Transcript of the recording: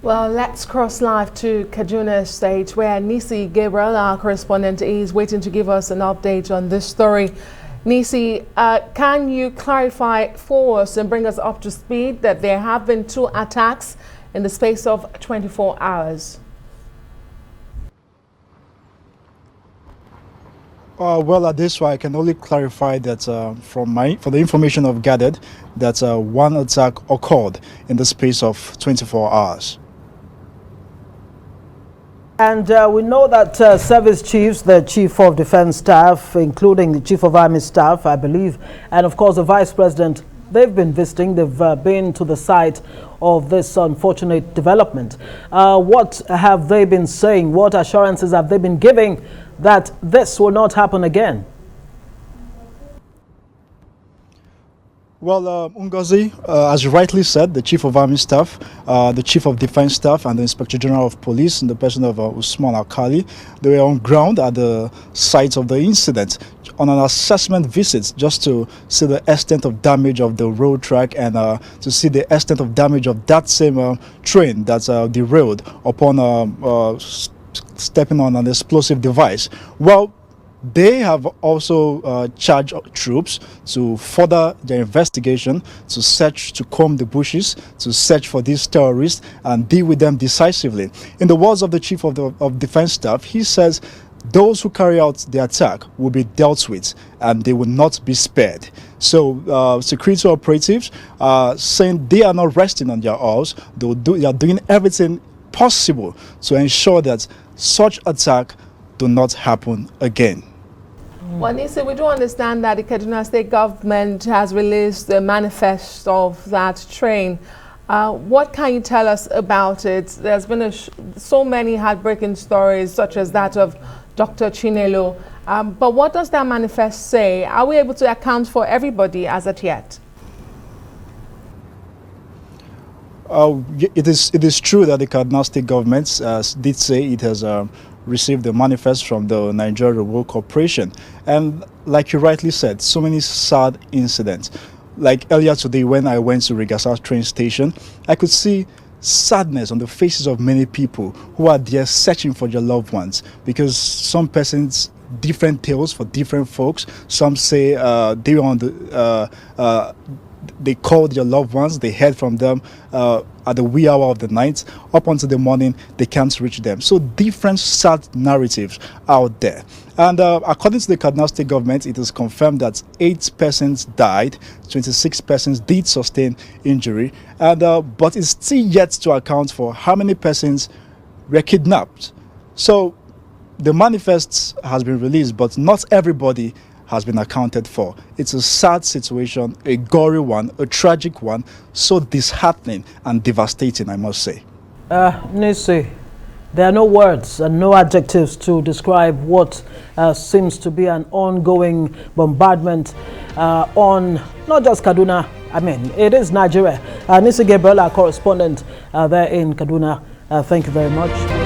Well, let's cross live to Kaduna State, where Nissi Gabriel, our correspondent, is waiting to give us an update on this story. Nissi, can you clarify for us and bring us up to speed that there have been 2 attacks in the space of 24 hours? Well, at this one, I can only clarify that from the information I've gathered, that 1 attack occurred in the space of 24 hours. And we know that service chiefs, the Chief of Defense Staff, including the Chief of Army Staff, I believe, and of course the Vice President, they've been visiting, they've been to the site of this unfortunate development. What have they been saying? What assurances have they been giving that this will not happen again? Well, Ngozi, as you rightly said, the Chief of Army Staff, the Chief of Defense Staff, and the Inspector General of Police, in the person of Usman Alkali, they were on ground at the site of the incident on an assessment visit just to see the extent of damage of the road track and to see the extent of damage of that same train that's derailed upon stepping on an explosive device. Well, they have also charged troops to further their investigation, to search, to comb the bushes, to search for these terrorists and deal with them decisively. In the words of the Chief of Defense Staff, he says those who carry out the attack will be dealt with and they will not be spared. So security operatives are saying they are not resting on their oars. They are doing everything possible to ensure that such attack do not happen again. Well, Nissi, we do understand that the Kaduna State government has released the manifest of that train. What can you tell us about it? There's been so many heartbreaking stories, such as that of Dr. Chinelo. But what does that manifest say? Are we able to account for everybody as of yet? It is true that the Kaduna State government did say it has received the manifest from the Nigeria Railway Corporation. And like you rightly said, so many sad incidents. Like earlier today when I went to Rigasa train station, I could see sadness on the faces of many people who are there searching for their loved ones, because some persons, different tales for different folks. Some say they were on the they called their loved ones, they heard from them at the wee hour of the night, up until the morning, they can't reach them. So different sad narratives out there. And according to the Kaduna State government, it is confirmed that 8 persons died, 26 persons did sustain injury, and but it's still yet to account for how many persons were kidnapped. So the manifest has been released, but not everybody has been accounted for. It's a sad situation, a gory one, a tragic one, so disheartening and devastating, I must say. Nissi, there are no words and no adjectives to describe what seems to be an ongoing bombardment on not just Kaduna, I mean, it is Nigeria. Nissi Gabriel, our correspondent there in Kaduna, thank you very much.